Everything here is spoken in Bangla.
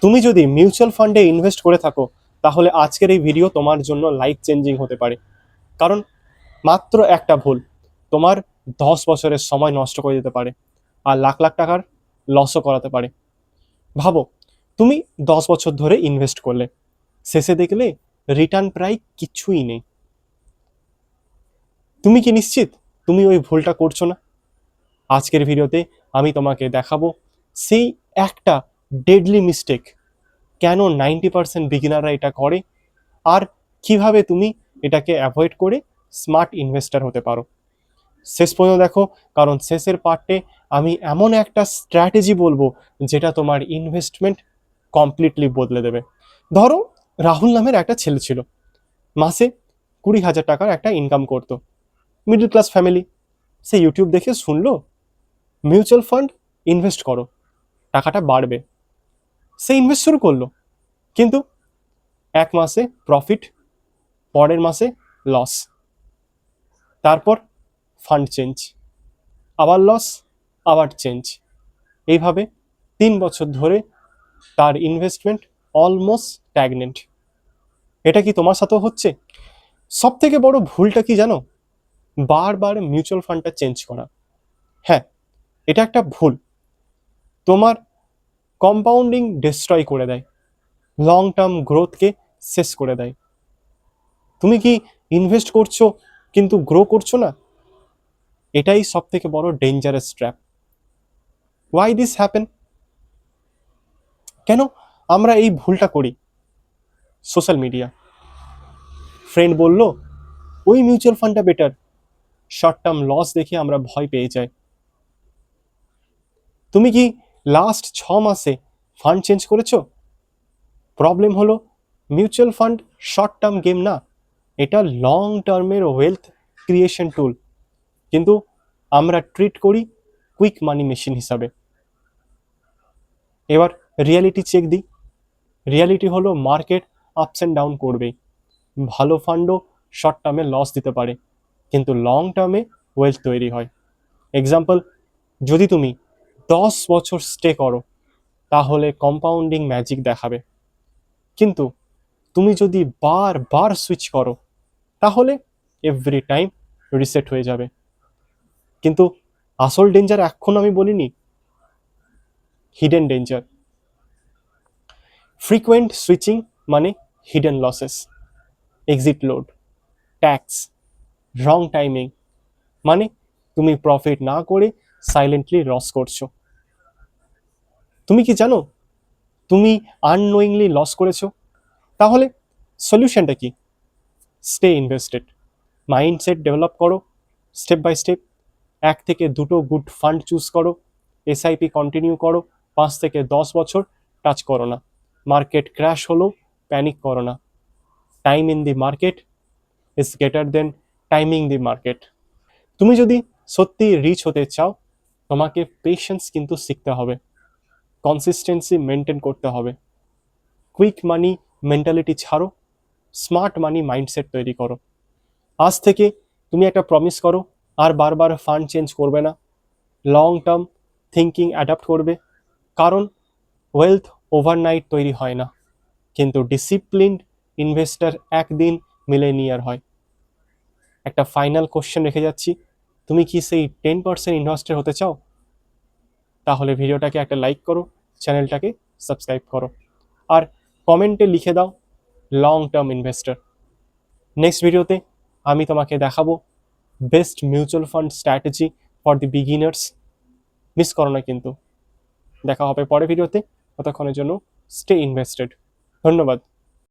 তুমি যদি মিউচুয়াল ফান্ডে ইনভেস্ট করে থাকো, তাহলে আজকের এই ভিডিও তোমার জন্য লাইফ চেঞ্জিং হতে পারে। কারণ মাত্র একটা ভুল তোমার 10 বছরের সময় নষ্ট করে দিতে পারে, আর লাখ লাখ টাকার লসও করাতে পারে। ভাবো, তুমি 10 বছর ধরে ইনভেস্ট করলে, শেষে দেখলে রিটার্ন প্রায় কিছুই নেই। তুমি কি নিশ্চিত তুমি ওই ভুলটা করছো না? আজকের ভিডিওতে আমি তোমাকে দেখাবো সেই একটা ডেডলি মিস্টেক, কেন 90% বিগিনাররা এটা করে, আর কিভাবে তুমি এটাকে অ্যাভয়েড করে স্মার্ট ইনভেস্টর হতে পারো। শেষ পর্যন্ত দেখো, কারণ শেষের পার্টে আমি এমন একটা স্ট্র্যাটেজি বলবো যেটা তোমার ইনভেস্টমেন্ট কমপ্লিটলি বদলে দেবে। ধরো, রাহুল নামের একটা ছেলে ছিল, মাসে 20,000 টাকার একটা ইনকাম করতো, মিডল ক্লাস ফ্যামিলি। সে ইউটিউব দেখে শুনলো মিউচুয়াল ফান্ড ইনভেস্ট করো, টাকাটা বাড়বে। সে ইনভেস্ট শুরু করলো, কিন্তু এক মাসে প্রফিট, পরের মাসে লস, তারপর ফান্ড চেঞ্জ, আবার লস, আবার চেঞ্জ। এইভাবে 3 বছর ধরে তার ইনভেস্টমেন্ট অলমোস্ট স্ট্যাগনেন্ট। এটা কি তোমার সাথেও হচ্ছে? সব থেকে বড় ভুলটা কি জানো? বারবার মিউচুয়াল ফান্ডটা চেঞ্জ করা। হ্যাঁ, এটা একটা ভুল। তোমার কম্পাউন্ডিং ডিস্ট্রয় করে দেয়, লং টার্ম গ্রোথকে শেষ করে দেয়। তুমি কি ইনভেস্ট করছো কিন্তু গ্রো করছো না? এটাই সব থেকে বড় dangerous trap. Why this happen? কেন আমরা এই ভুলটা করি? সোশ্যাল মিডিয়া, ফ্রেন্ড বলল ওই মিউচুয়াল ফান্ডটা বেটার, শর্ট টার্ম লস দেখে আমরা ভয় পেয়ে যাই। তুমি কি লাস্ট 6 মাসে ফান্ড চেঞ্জ করেছো? প্রবলেম হলো mutual fund short term game না, এটা লং টার্মের ওয়েলথ ক্রিয়েশন টুল, কিন্তু আমরা ট্রিট করি কুইক মানি মেশিন হিসাবে। এবার রিয়ালিটি চেক দিই। রিয়ালিটি হলো মার্কেট আপস অ্যান্ড ডাউন করবেই। ভালো ফান্ডও শর্ট টার্মে লস দিতে পারে, কিন্তু লং টার্মে ওয়েলথ তৈরি হয়। এক্সাম্পল, যদি তুমি 10 বছর স্টে করো, তাহলে কম্পাউন্ডিং ম্যাজিক দেখাবে। কিন্তু তুমি যদি বারবার সুইচ করো, তাহলে এভরি টাইম রিসেট হয়ে যাবে। কিন্তু আসল ডেঞ্জার এখন আমি বলিনি, হিডেন ডেঞ্জার। ফ্রিকোয়েন্ট সুইচিং মানে hidden losses, exit load, tax, wrong timing, মানে তুমি প্রফিট না করে সাইলেন্টলি লস করছো। তুমি কি জানো তুমি আননোয়িংলি লস করেছো? তাহলে সলিউশনটা কি? স্টে ইনভেস্টেড, মাইন্ডসেট ডেভেলপ করো স্টেপ বাই স্টেপ। 1 থেকে 2টো গুড ফান্ড চুজ করো, এসআইপি কন্টিনিউ করো, 5 থেকে 10 বছর টাচ করো না। মার্কেট ক্র্যাশ হলো প্যানিক করো না। Time in the market is greater than timing the market. তুমি যদি সত্যি রিচ হতে চাও, তোমাকে পেশেন্স কিন্তু শিখতে হবে, কনসিস্টেন্সি মেনটেন করতে হবে। কুইক মানি মেন্টালিটি ছাড়ো, স্মার্ট মানি মাইন্ডসেট তৈরি করো। আজ থেকে তুমি একটা প্রমিস করো, আর বারবার ফান্ড চেঞ্জ করবে না, লং টার্ম থিঙ্কিং অ্যাডাপ্ট করবে। কারণ ওয়েলথ ওভারনাইট তৈরি হয় না, কিন্তু ডিসিপ্লিনড ইনভেস্টার একদিন মিলেনিয়ার হয়। একটা ফাইনাল কোশ্চেন রেখে যাচ্ছি, তুমি কি সেই 10% ইনভেস্টার হতে চাও? তাহলে ভিডিওটাকে একটা লাইক করো, চ্যানেলটাকে সাবস্ক্রাইব করো, আর কমেন্টে লিখে দাও লং টার্ম ইনভেস্টার। নেক্সট ভিডিওতে আমি তোমাকে দেখাবো best mutual fund strategy for the beginners. Miss করো না কিন্তু। দেখা হবে পরের ভিডিওতে, ততক্ষণের জন্য স্টে ইনভেস্টেড। ধন্যবাদ।